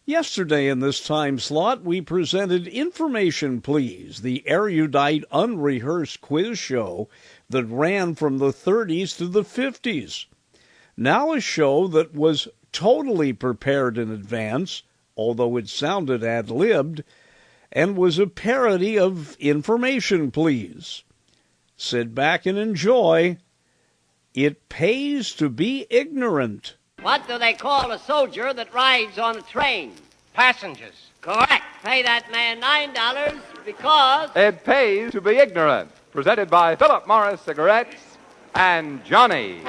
Yesterday in this time slot, we presented Information Please, the erudite, unrehearsed quiz show that ran from the 30s to the 50s. Now a show that was totally prepared in advance, although it sounded ad-libbed, and was a parody of Information Please. Sit back and enjoy. It pays to be ignorant. What do they call a soldier that rides on a train? Passengers. Correct. Pay that man $9 because... It pays to be ignorant. Presented by Philip Morris Cigarettes and Johnny.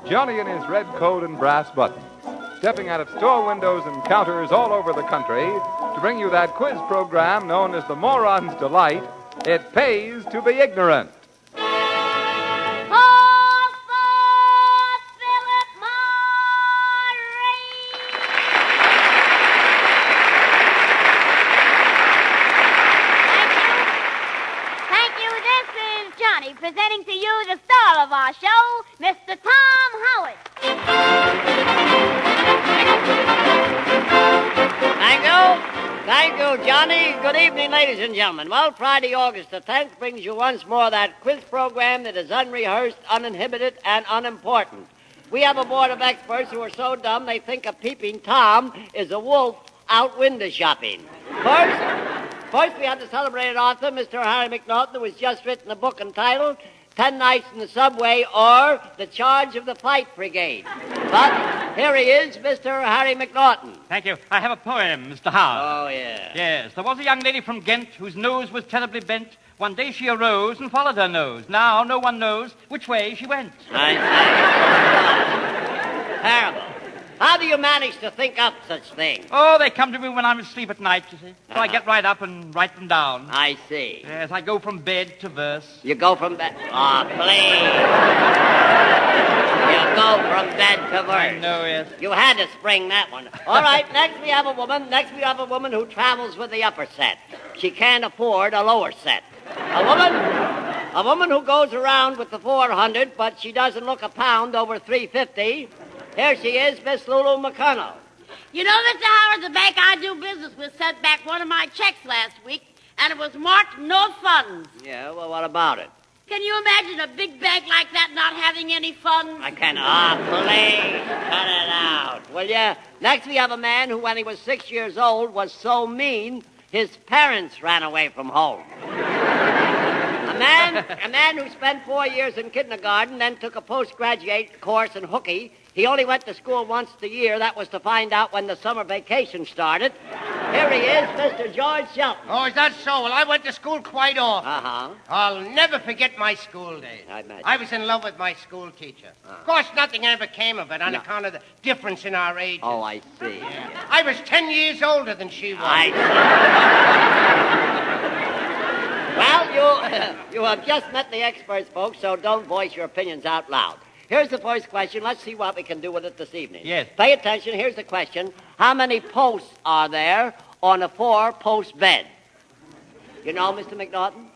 Johnny in his red coat and brass buttons, stepping out of store windows and counters all over the country to bring you that quiz program known as the Moron's Delight. It pays to be ignorant. Presenting to you the star of our show, Mr. Tom Howard. Thank you, Johnny. Good evening, ladies and gentlemen. Well, Friday, August the 10th brings you once more that quiz program that is unrehearsed, uninhibited, and unimportant. We have a board of experts who are so dumb they think a peeping Tom is a wolf out window shopping. First, we have the celebrated author, Mr. Harry McNaughton, who has just written a book entitled 10 Nights in the Subway or The Charge of the Fight Brigade. But here he is, Mr. Harry McNaughton. Thank you. I have a poem, Mr. Howard. Oh, yeah. Yes, there was a young lady from Ghent whose nose was terribly bent. One day she arose and followed her nose. Now no one knows which way she went. I say. Terrible. How do you manage to think up such things? Oh, they come to me when I'm asleep at night, you see. So I get right up and write them down. I see. Yes, I go from bed to verse. You go from bed... Oh, please. You go from bed to verse. I know, yes. You had to spring that one. All right, next we have a woman who travels with the upper set. She can't afford a lower set. A woman who goes around with the 400, but she doesn't look a pound over 350. Here she is, Miss Lulu McConnell. You know, Mr. Howard, the bank I do business with sent back one of my checks last week, and it was marked no funds. Yeah, well, what about it? Can you imagine a big bank like that not having any funds? I can't. Ah, please, cut it out, will you? Next, we have a man who, when he was 6 years old, was so mean, his parents ran away from home. A man who spent 4 years in kindergarten, then took a postgraduate course in hooky. He only went to school once a year. That was to find out when the summer vacation started. Here he is, Mr. George Shelton. Oh, is that so? Well, I went to school quite often. Uh-huh. I'll never forget my school days. I imagine. I was in love with my school teacher. Of course, nothing ever came of it on account of the difference in our ages. Oh, I see. Yeah. I was 10 years older than she was. I see. Well, you have just met the experts, folks, so don't voice your opinions out loud. Here's the first question. Let's see what we can do with it this evening. Yes. Pay attention. Here's the question. How many posts are there on a 4-post bed? You know, Mr. McNaughton?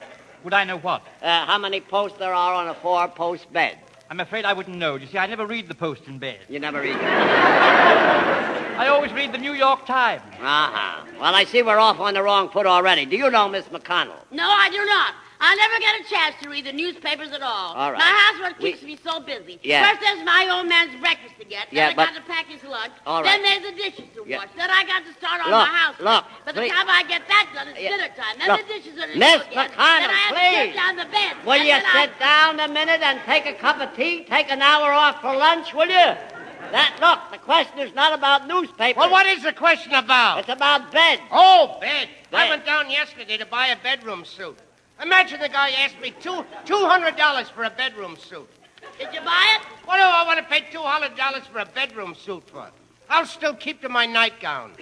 Would I know what? How many posts there are on a 4-post bed? I'm afraid I wouldn't know. You see, I never read the Post in bed. You never read it? I always read the New York Times. Uh-huh. Well, I see we're off on the wrong foot already. Do you know Miss McConnell? No, I do not. I never get a chance to read the newspapers at all. All right. My housework keeps me so busy. Yeah. First, there's my old man's breakfast to get. Then Yeah, I but- got to pack his lunch. All Then right. there's the dishes to Yeah. wash. Then I got to start on Look, my house. look, By the please. time I get that done, it's Yeah. dinner time. Then Look, the dishes are to Miss do again. McConnell, Then I have to please. set down the bed. Will And you then sit down a minute and take a cup of tea? Take an hour off for lunch, will you? Look, the question is not about newspapers. Well, what is the question about? It's about bed. Oh, bed. I Bed. went down yesterday to buy a bedroom suit. Imagine the guy asked me $200 for a bedroom suit. Did you buy it? What do I want to pay $200 for a bedroom suit for? I'll still keep to my nightgown.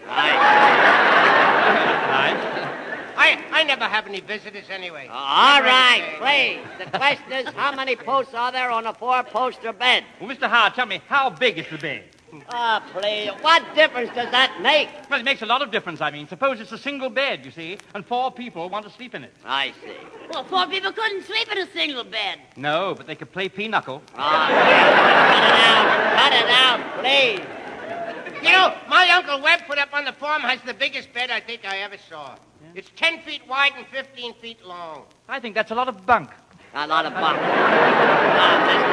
I never have any visitors anyway. All Never right, entertain. please. The question is, how many posts are there on a 4-poster bed? Well, Mr. Howard, tell me, how big is the bed? Ah, please. What difference does that make? Well, it makes a lot of difference, I mean. Suppose it's a single bed, you see, and 4 people want to sleep in it. I see. Well, 4 people couldn't sleep in a single bed. No, but they could play pinochle. Ah, cut it out, please. You know, my Uncle Webb put up on the farm has the biggest bed I think I ever saw. It's 10 feet wide and 15 feet long. I think that's a lot of bunk. A lot of bunk. Mr.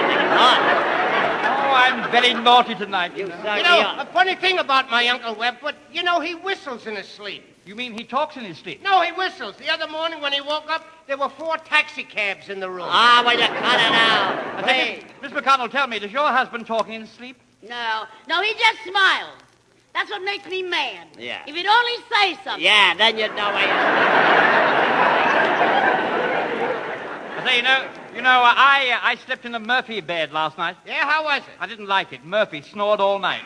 McNaughton. Oh, I'm very naughty tonight. You You certainly know, are. a funny thing about my Uncle Webb, but, you know, he whistles in his sleep. You mean he talks in his sleep? No, he whistles. The other morning when he woke up, there were 4 taxi cabs in the room. Ah, will you cut it out? Please. Miss McConnell, tell me, does your husband talking in his sleep? No, he just smiles. That's what makes me mad. Yeah. If he'd only say something. Yeah, then you'd know where I say, I slept in a Murphy bed last night. Yeah, how was it? I didn't like it. Murphy snored all night.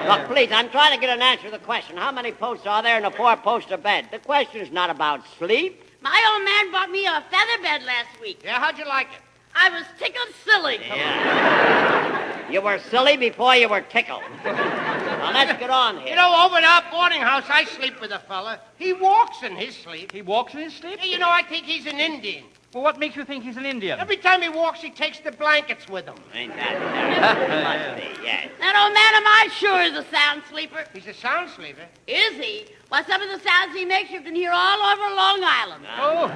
Look, please, I'm trying to get an answer to the question. How many posts are there in a 4-poster bed? The question's not about sleep. My old man bought me a feather bed last week. Yeah, how'd you like it? I was tickled silly. Yeah. You were silly before you were tickled. Now, let's get on here. You know, over at our boarding house, I sleep with a fella. He walks in his sleep. He walks in his sleep? Yeah, you know, I think he's an Indian. Well, what makes you think he's an Indian? Every time he walks, he takes the blankets with him. Ain't that must be, yes. That old man of mine sure is a sound sleeper. He's a sound sleeper. Is he? Why, some of the sounds he makes you can hear all over Long Island. Oh,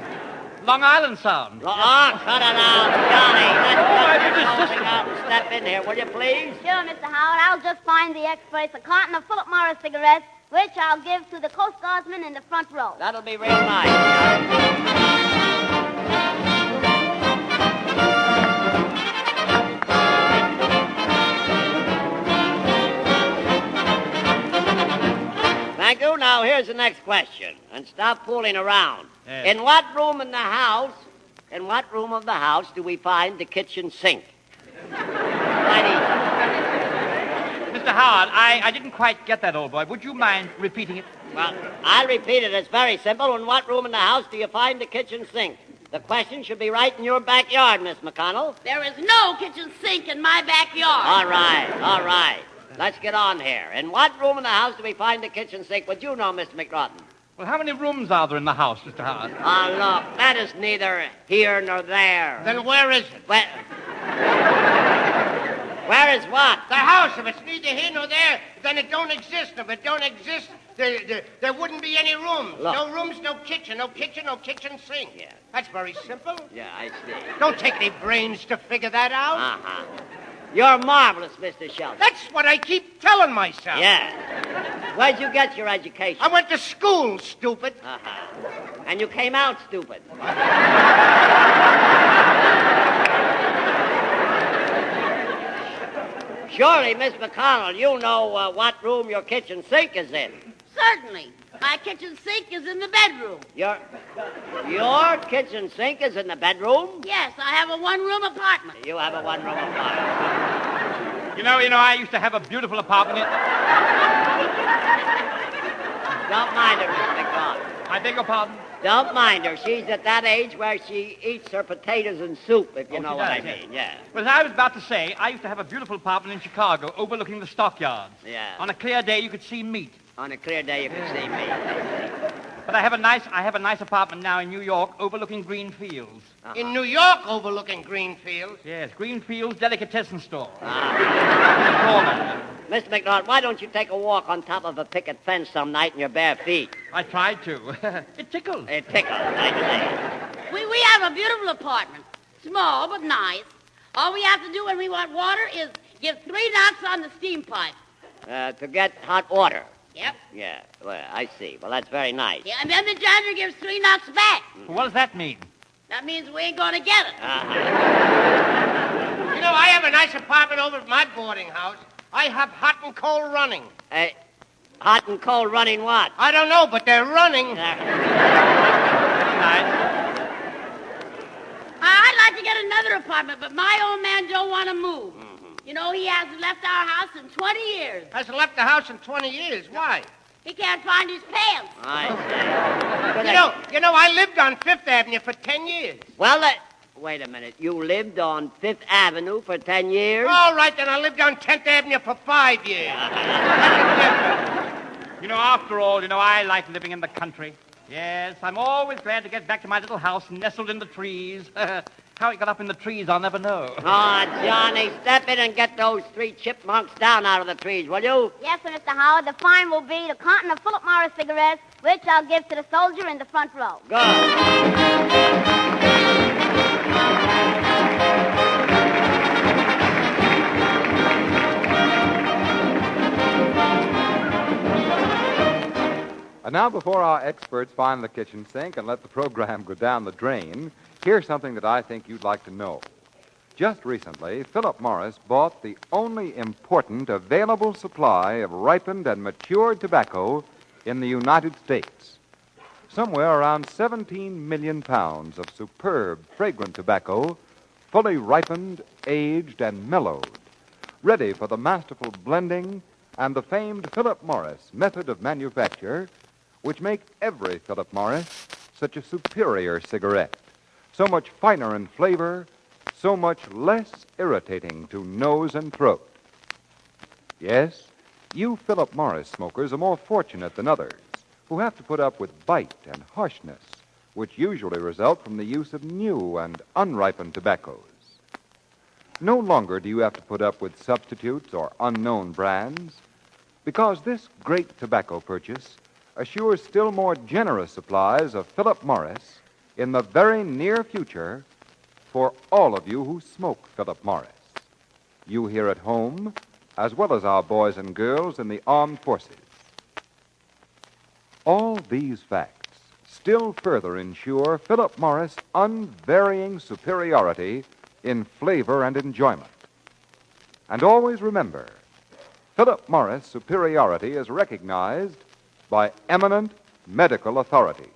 Long Island sound. Oh, cut it out, Johnny. I Let's did cut this this thing out and step in here, will you, please? Sure, Mr. Howard. I'll just find the express a carton of Philip Morris cigarettes, which I'll give to the Coast Guardsman in the front row. That'll be real nice, Johnny. Thank you. Now, here's the next question. And stop fooling around. Yes. In what room of the house do we find the kitchen sink? Quite easy. Mr. Howard, I didn't quite get that, old boy. Would you mind repeating it? Well, I'll repeat it. It's very simple. In what room in the house do you find the kitchen sink? The question should be right in your backyard, Miss McConnell. There is no kitchen sink in my backyard. All right. Let's get on here. In what room in the house do we find the kitchen sink? Would you know, Mr. McNaughton? Well, how many rooms are there in the house, Mr. Howard? Ah, look, that is neither here nor there. Then where is it? Where is what? The house. If it's neither here nor there, then it don't exist. If it don't exist, there wouldn't be any rooms. Look. No rooms, no kitchen sink. Yeah. That's very simple. Yeah, I see. Don't take any brains to figure that out. Uh-huh. You're marvelous, Mr. Shelton. That's what I keep telling myself. Yeah. Where'd you get your education? I went to school, stupid. Uh-huh. And you came out stupid. Surely, Miss McConnell, you know what room your kitchen sink is in. Certainly. My kitchen sink is in the bedroom. Your kitchen sink is in the bedroom? Yes, I have a one-room apartment. You have a one-room apartment. You know, I used to have a beautiful apartment. Don't mind her, Miss McConnell. I beg your pardon? Don't mind her. She's at that age where she eats her potatoes and soup, if you know she what I does, yes. mean. Yeah. Well, as I was about to say, I used to have a beautiful apartment in Chicago overlooking the stockyards. Yeah. On a clear day, you could see meat. On a clear day, you can see me. But I have a nice apartment now in New York overlooking green fields. In New York, overlooking green fields. Yes, green fields delicatessen store. Ah. Corner. Mr. McNaught, why don't you take a walk on top of a picket fence some night in your bare feet? I tried to. It tickles. It tickles, I say. We have a beautiful apartment. Small, but nice. All we have to do when we want water is give 3 knocks on the steam pipe. To get hot water. Yep. Yeah, well, I see. Well, that's very nice. Yeah, and then the janitor gives 3 knocks back. What does that mean? That means we ain't gonna get it. Uh-huh. You know, I have a nice apartment over at my boarding house. I have hot and cold running. Hot and cold running what? I don't know, but they're running. Nice. I'd like to get another apartment, but my old man don't want to move. You know, he hasn't left our house in 20 years. Hasn't left the house in 20 years. Why? He can't find his pants. I see. You know, I lived on Fifth Avenue for 10 years. Well, Wait a minute. You lived on Fifth Avenue for 10 years? All right, then I lived on 10th Avenue for 5 years. After all, I like living in the country. Yes, I'm always glad to get back to my little house nestled in the trees. How it got up in the trees, I'll never know. Oh, Johnny, step in and get those 3 chipmunks down out of the trees, will you? Yes, sir, Mr. Howard. The fine will be the carton of Philip Morris cigarettes, which I'll give to the soldier in the front row. Good. And now, before our experts find the kitchen sink and let the program go down the drain, here's something that I think you'd like to know. Just recently, Philip Morris bought the only important available supply of ripened and matured tobacco in the United States. Somewhere around 17 million pounds of superb, fragrant tobacco, fully ripened, aged, and mellowed, ready for the masterful blending and the famed Philip Morris method of manufacture, which make every Philip Morris such a superior cigarette, so much finer in flavor, so much less irritating to nose and throat. Yes, you Philip Morris smokers are more fortunate than others who have to put up with bite and harshness, which usually result from the use of new and unripened tobaccos. No longer do you have to put up with substitutes or unknown brands, because this great tobacco purchase assures still more generous supplies of Philip Morris in the very near future for all of you who smoke Philip Morris. You here at home, as well as our boys and girls in the armed forces. All these facts still further ensure Philip Morris' unvarying superiority in flavor and enjoyment. And always remember, Philip Morris' superiority is recognized by eminent medical authorities.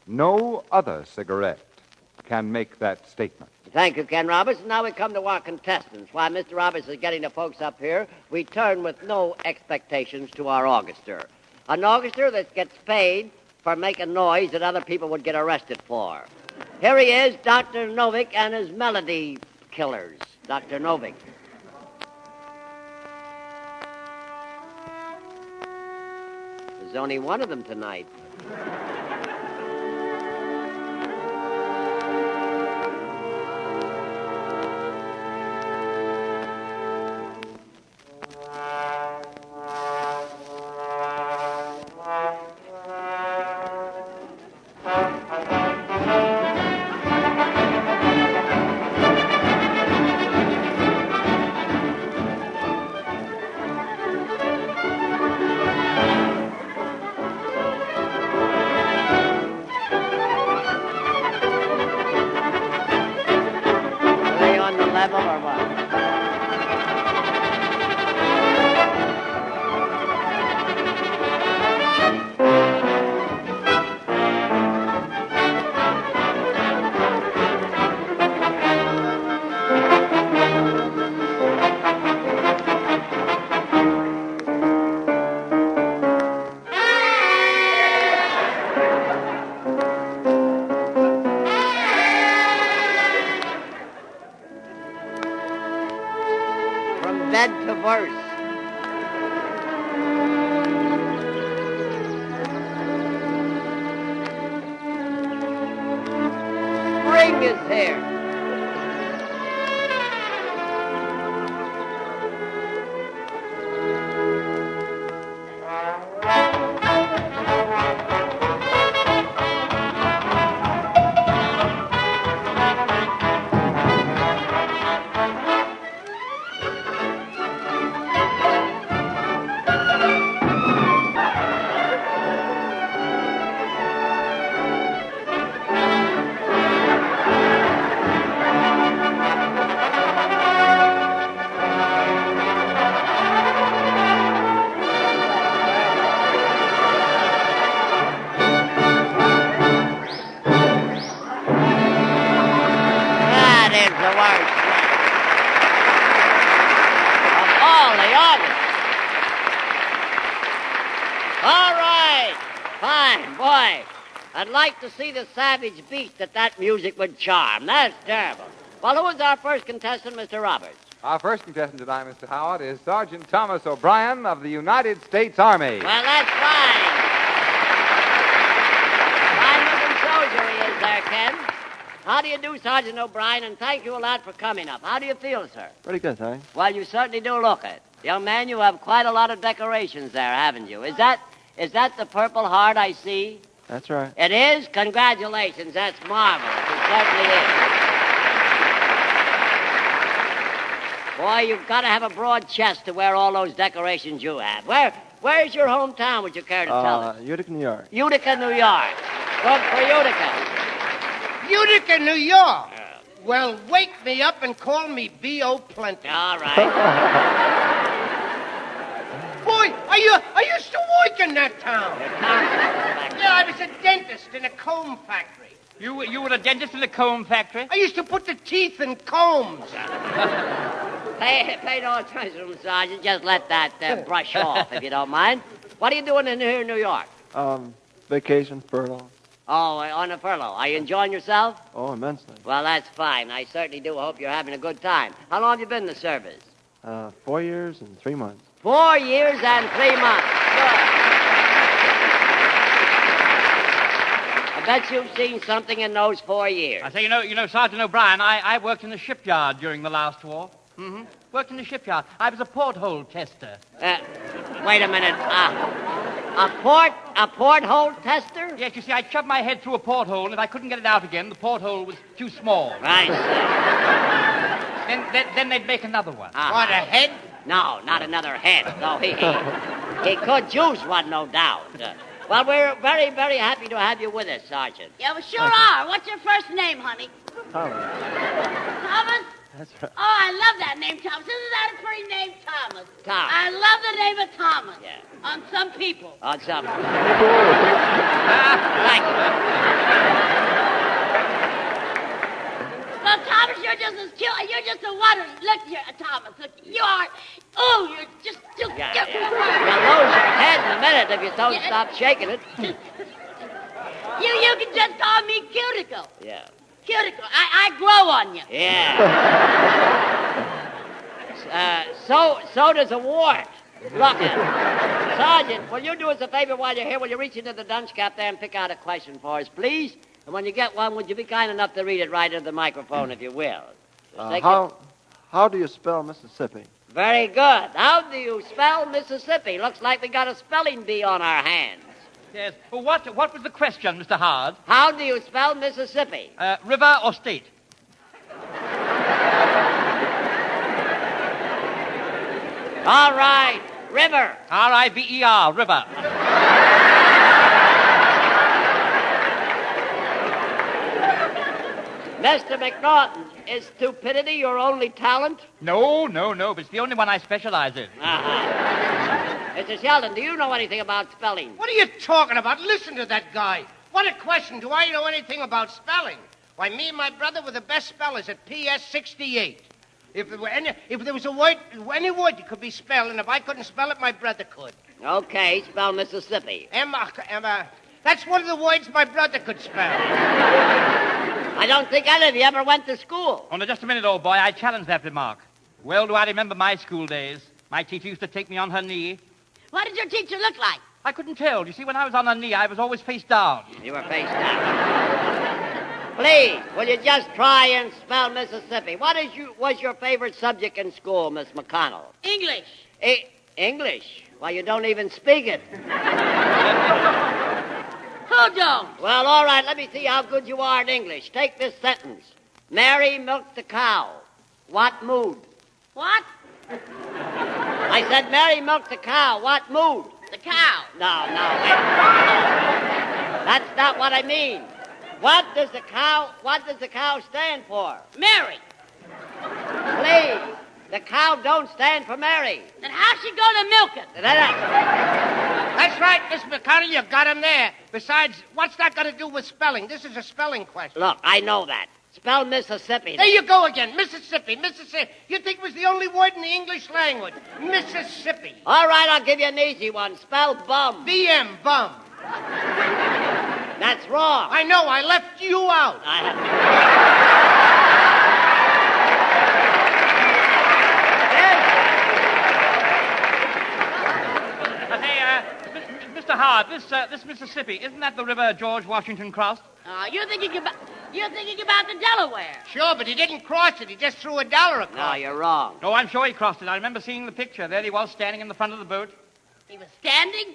No other cigarette can make that statement. Thank you, Ken Roberts. Now we come to our contestants. While Mr. Roberts is getting the folks up here, we turn with no expectations to our orchestra. An orchestra that gets paid for making noise that other people would get arrested for. Here he is, Dr. Novick and his Melody Killers. Dr. Novick. There's only one of them tonight. Level or what? Bed to verse. Spring is here. All right. Fine, boy. I'd like to see the savage beast that music would charm. That's terrible. Well, who is our first contestant, Mr. Roberts? Our first contestant tonight, Mr. Howard, is Sergeant Thomas O'Brien of the United States Army. Well, that's fine. Fine-looking soldier he is there, Ken. How do you do, Sergeant O'Brien, and thank you a lot for coming up. How do you feel, sir? Pretty good, thanks. Well, you certainly do look it. Young man, you have quite a lot of decorations there, haven't you? Is that the Purple Heart I see? That's right. It is? Congratulations. That's marvelous. It certainly is. Boy, you've got to have a broad chest to wear all those decorations you have. Where's your hometown, would you care to tell us? Utica, New York. Utica, New York. Good for Utica. Utica, New York. Well, wake me up and call me B.O. Plenty. All right. Boy, I used to work in that town. Yeah, I was a dentist in a comb factory. You were a dentist in a comb factory? I used to put the teeth in combs. Pay no attention, Sergeant. Just let that brush off, if you don't mind. What are you doing in here in New York? Vacation, furlough. Oh, on a furlough. Are you enjoying yourself? Oh, immensely. Well, that's fine. I certainly do hope you're having a good time. How long have you been in the service? 4 years and 3 months. 4 years and 3 months. Good. I bet you've seen something in those 4 years. I say, you know, Sergeant O'Brien, I worked in the shipyard during the last war. Mm-hmm. Worked in the shipyard. I was a porthole tester. Wait a minute. A porthole tester? Yes, you see, I shoved my head through a porthole, and if I couldn't get it out again, the porthole was too small. Right. Then they'd make another one. What, a head? No, not another head. No, he could use one, no doubt. Well, we're very, very happy to have you with us, Sergeant. Yeah, we sure are. What's your first name, honey? Thomas. Thomas? That's right. Oh, I love that name, Thomas. Isn't that a pretty name, Thomas? Thomas. I love the name of Thomas. Yeah. On some people. On some. Thank you. Well, Thomas, you're just as cute. You're just a wonder. Look here, Thomas. Look, you are. Oh, you're just. Yeah. You'll lose your head in a minute if you don't stop shaking it. You can just call me Cuticle. Yeah. Cuticle. I grow on you. Yeah. So does a wart. Look it. Sergeant, will you do us a favor while you're here? Will you reach into the dunce cap there and pick out a question for us, please? And when you get one, would you be kind enough to read it right into the microphone, if you will? How do you spell Mississippi? Very good. How do you spell Mississippi? Looks like we got a spelling bee on our hands. Yes. Well, what was the question, Mr. Howard? How do you spell Mississippi? River or state? All right. River. R-I-V-E-R, river. Mr. McNaughton, is stupidity your only talent? No, but it's the only one I specialize in. Mr. Sheldon, do you know anything about spelling? What are you talking about? Listen to that guy. What a question. Do I know anything about spelling? Why, me and my brother were the best spellers at PS 68. If there was any word that could be spelled, and if I couldn't spell it, my brother could. Okay, spell Mississippi. Emma. That's one of the words my brother could spell. I don't think any of you ever went to school. Oh, now, just a minute, old boy. I challenge that remark. Well do I remember my school days. My teacher used to take me on her knee. What did your teacher look like? I couldn't tell. You see, when I was on her knee, I was always face down. You were face down. Please, will you just try and spell Mississippi? What was your favorite subject in school, Miss McConnell? English. English? Well, you don't even speak it. Who don't? Well, all right, let me see how good you are in English. Take this sentence. Mary milked the cow. What mood? What? I said Mary milked the cow. What mood? The cow. No. That's not what I mean. What does the cow stand for? Mary. Please. The cow don't stand for Mary. Then how's she gonna milk it? That's right, Miss McConnell, you got him there. Besides, what's that got to do with spelling? This is a spelling question. Look, I know that. Spell Mississippi. There you go again. Mississippi. You think it was the only word in the English language. Mississippi. All right, I'll give you an easy one. Spell bum. B-M, bum. That's wrong. I know. I left you out. Mr. Howard, this Mississippi, isn't that the river George Washington crossed? You're thinking about the Delaware. Sure, but he didn't cross it. He just threw $1 across. No, you're wrong. Oh, I'm sure he crossed it. I remember seeing the picture. There he was, standing in the front of the boat. He was standing?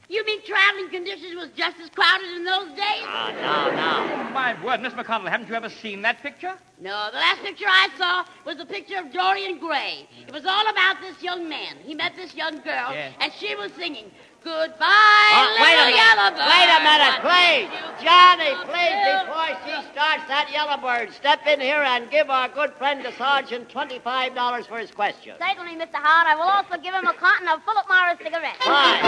You mean traveling conditions was just as crowded in those days? No. Oh, my word, Miss McConnell, haven't you ever seen that picture? No, the last picture I saw was the picture of Dorian Gray. It was all about this young man. He met this young girl, and she was singing, "Goodbye, little yellow bird." Wait a minute, please. Johnny, please, before she starts that yellow bird, step in here and give our good friend the sergeant $25 for his question. Certainly, Mr. Howard. I will also give him a carton of Philip Morris cigarettes. Fine.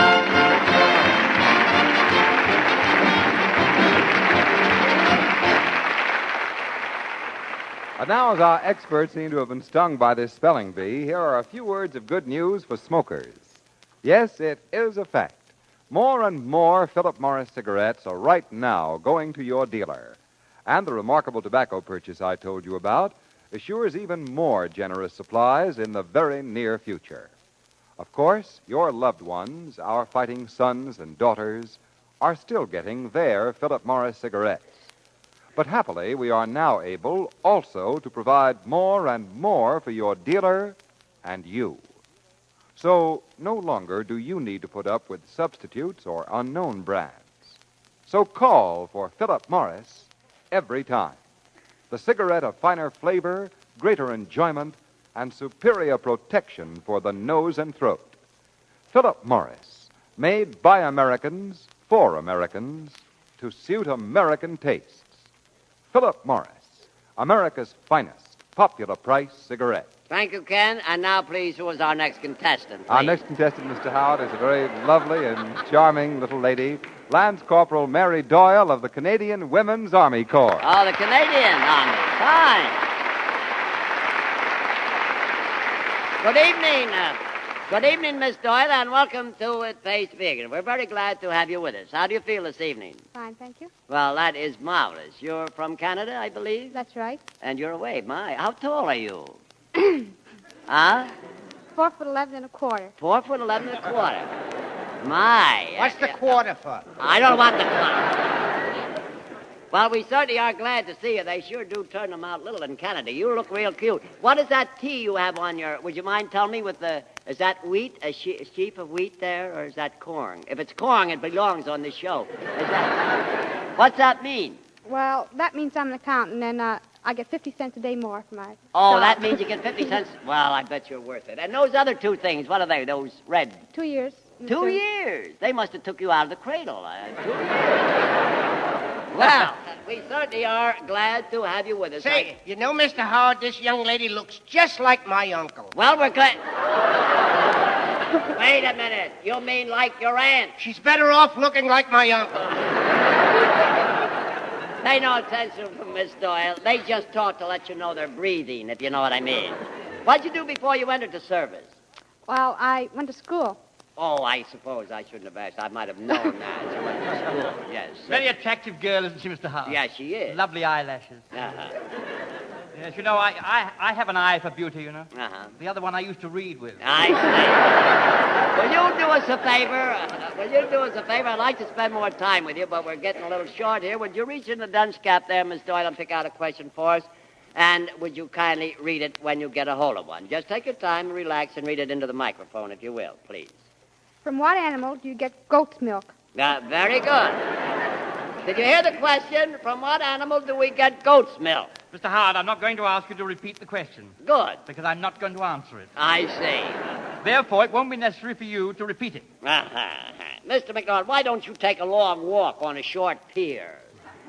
And now, as our experts seem to have been stung by this spelling bee, here are a few words of good news for smokers. Yes, it is a fact. More and more Philip Morris cigarettes are right now going to your dealer. And the remarkable tobacco purchase I told you about assures even more generous supplies in the very near future. Of course, your loved ones, our fighting sons and daughters, are still getting their Philip Morris cigarettes. But happily, we are now able also to provide more and more for your dealer and you. So no longer do you need to put up with substitutes or unknown brands. So call for Philip Morris every time. The cigarette of finer flavor, greater enjoyment, and superior protection for the nose and throat. Philip Morris, made by Americans, for Americans, to suit American tastes. Philip Morris, America's finest, popular price cigarette. Thank you, Ken. And now, please, who is our next contestant? Our please? next contestant, Mr. Howard, is a very lovely and charming little lady, Lance Corporal Mary Doyle of the Canadian Women's Army Corps. Oh, the Canadian Army. Fine. Good evening. Good evening, Miss Doyle, and welcome to It Pays to Begin. We're very glad to have you with us. How do you feel this evening? Fine, thank you. Well, that is marvelous. You're from Canada, I believe? That's right. And you're away. My, how tall are you? Huh? 4'11.25". 4'11.25". My. What's the quarter for? I don't want the quarter. Well, we certainly are glad to see you. They sure do turn them out little in Canada. You look real cute. What is that tea you have on your... Would you mind telling me with the... Is that wheat? A sheaf of wheat there? Or is that corn? If it's corn, it belongs on the show. What's that mean? Well, that means I'm an accountant, and I get 50 cents a day more for my... Oh, job. that means you get 50 cents? Well, I bet you're worth it. And those other two things, what are they? Those red... 2 years. 2 years? They must have took you out of the cradle. 2 years. Well, we certainly are glad to have you with us. Say, you know, Mr. Howard, this young lady looks just like my uncle. Well, we're glad... Wait a minute. You mean like your aunt? She's better off looking like my uncle. Pay no attention to Miss Doyle. They just talk to let you know they're breathing, if you know what I mean. What'd you do before you entered the service? Well, I went to school. Oh, I suppose I shouldn't have asked. I might have known that. She went to school, yes. Very attractive girl, isn't she, Mr. Howard? Yeah, she is. Lovely eyelashes. Uh-huh. Yes, you know, I have an eye for beauty, you know. Uh-huh. The other one I used to read with. I see. Will you do us a favor? I'd like to spend more time with you, but we're getting a little short here. Would you reach in the dunce cap there, Miss Doyle, and pick out a question for us? And would you kindly read it when you get a hold of one? Just take your time and relax and read it into the microphone, if you will, please. From what animal do you get goat's milk? Very good. Did you hear the question? From what animal do we get goat's milk? Mr. Howard, I'm not going to ask you to repeat the question. Good. Because I'm not going to answer it. I see. Therefore, it won't be necessary for you to repeat it. Mr. McDonald, why don't you take a long walk on a short pier?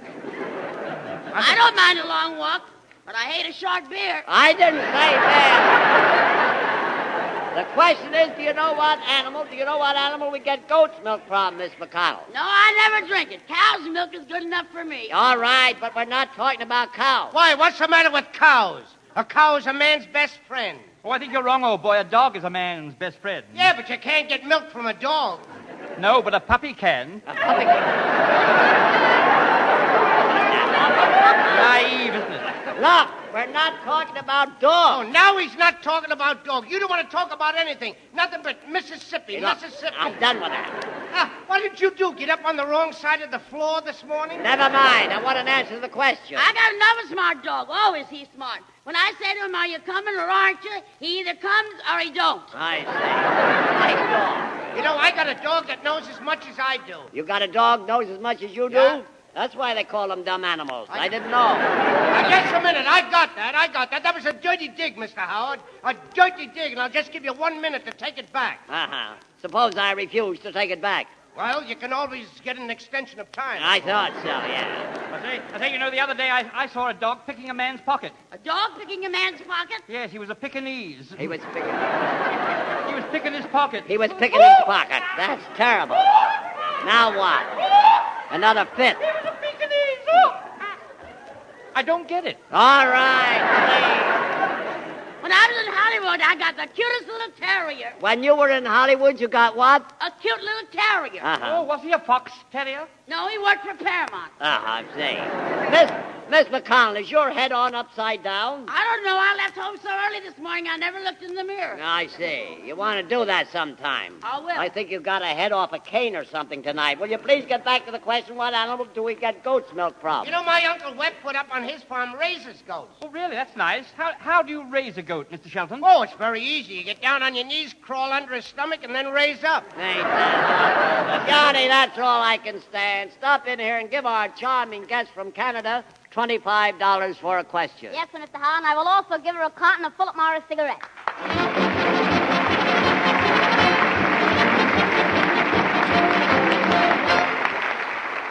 I don't mind a long walk, but I hate a short beer. I didn't say that. The question is, do you know what animal we get goat's milk from, Miss McConnell? No, I never drink it. Cow's milk is good enough for me. All right, but we're not talking about cows. Why, what's the matter with cows? A cow is a man's best friend. Oh, I think you're wrong, old boy. A dog is a man's best friend. Yeah, but you can't get milk from a dog. No, but a puppy can. A puppy can. Naive, isn't it? Look, we're not talking about Oh, dogs. now he's not talking about dog. You don't want to talk about anything. Nothing but Mississippi, Look, Mississippi. I'm done with that. What did you do? Get up on the wrong side of the floor this morning? Never mind. I want an answer to the question. I got another smart dog. Oh, is he smart? When I say to him, are you coming or aren't you? He either comes or he don't. I see. Nice dog. You know, I got a dog that knows as much as I do. You got a dog knows as much as you do? Yeah. That's why they call them dumb animals. I didn't know. Now, just a minute. I got that. That was a dirty dig, Mr. Howard. A dirty dig, and I'll just give you 1 minute to take it back. Uh-huh. Suppose I refuse to take it back. Well, you can always get an extension of time. I thought so, yeah. I say, you know, the other day I saw a dog picking a man's pocket. A dog picking a man's pocket? Yes, he was a Pekingese. He was picking... He was picking his pocket. He was picking his pocket. That's terrible. Now what? Another fit. I don't get it. All right, When I was in Hollywood, I got the cutest little terrier. please. When you were in Hollywood, you got what? A cute little terrier. Oh, Uh-huh. was he a fox terrier? No, he worked for Paramount. Uh-huh, see. Miss McConnell, is your head on upside down? I don't know. I left home so early this morning, I never looked in the mirror. I see. You want to do that sometime. I will. I think you've got a head off a cane or something tonight. Will you please get back to the question, what animal do we get goat's milk from? You know, my Uncle Webb put up on his farm raises goats. Oh, really? That's nice. How do you raise a goat, Mr. Shelton? Oh, it's very easy. You get down on your knees, crawl under his stomach, and then raise up. Ain't that all? Johnny, that's all I can stand. Stop in here and give our charming guest from Canada $25 for a question. Yes, sir, Mr. Howard, and I will also give her a carton of Philip Morris cigarettes.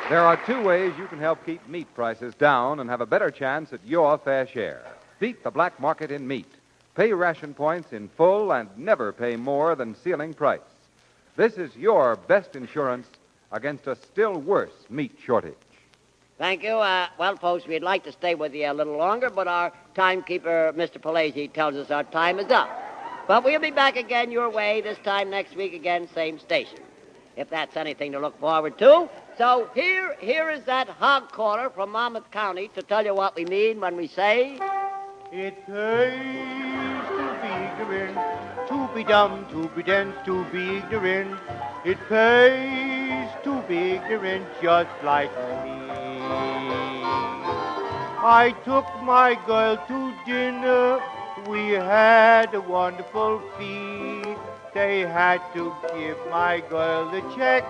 There are two ways you can help keep meat prices down and have a better chance at your fair share. Beat the black market in meat. Pay ration points in full and never pay more than ceiling price. This is your best insurance against a still worse meat shortage. Thank you. Well, folks, we'd like to stay with you a little longer, but our timekeeper, Mr. Palazzi, tells us our time is up. But we'll be back again your way this time next week again, same station, if that's anything to look forward to. So here is that hog caller from Monmouth County to tell you what we mean when we say... It pays to be ignorant, to be dumb, to be dense, to be ignorant. It pays to be ignorant just like me. I took my girl to dinner. We had a wonderful feast. They had to give my girl the check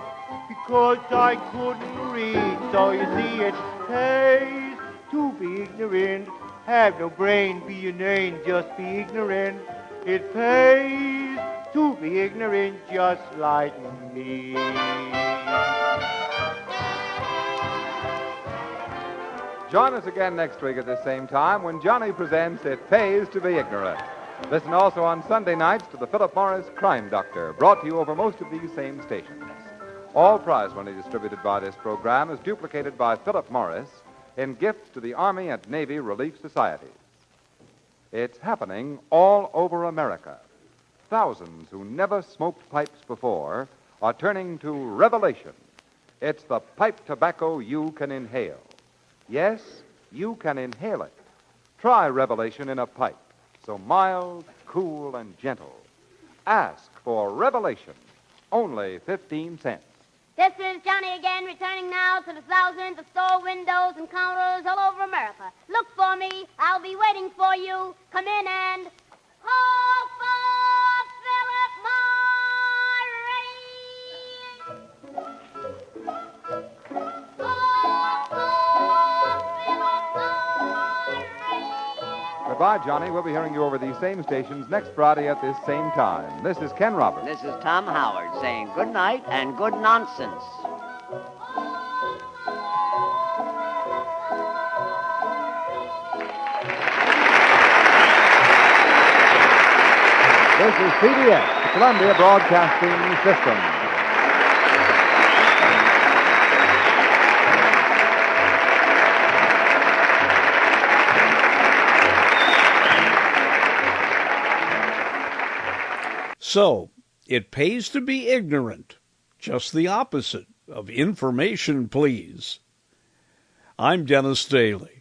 because I couldn't read. So you see, it pays to be ignorant. Have no brain, be inane, just be ignorant. It pays to be ignorant just like me. Join us again next week at the same time when Johnny presents It Pays to Be Ignorant. Listen also on Sunday nights to the Philip Morris Crime Doctor, brought to you over most of these same stations. All prize money distributed by this program is duplicated by Philip Morris in gifts to the Army and Navy Relief Societies. It's happening all over America. Thousands who never smoked pipes before are turning to Revelation. It's the pipe tobacco you can inhale. Yes, you can inhale it. Try Revelation in a pipe, so mild, cool, and gentle. Ask for Revelation, only 15 cents. This is Johnny again, returning now to the thousands of store windows and counters all over America. Look for me. I'll be waiting for you. Come in and... Ho for Philip Morris! Goodbye, Johnny. We'll be hearing you over these same stations next Friday at this same time. This is Ken Roberts. This is Tom Howard saying good night and good nonsense. This is CBS, the Columbia Broadcasting System. So, it pays to be ignorant. Just the opposite of information, please. I'm Dennis Daly.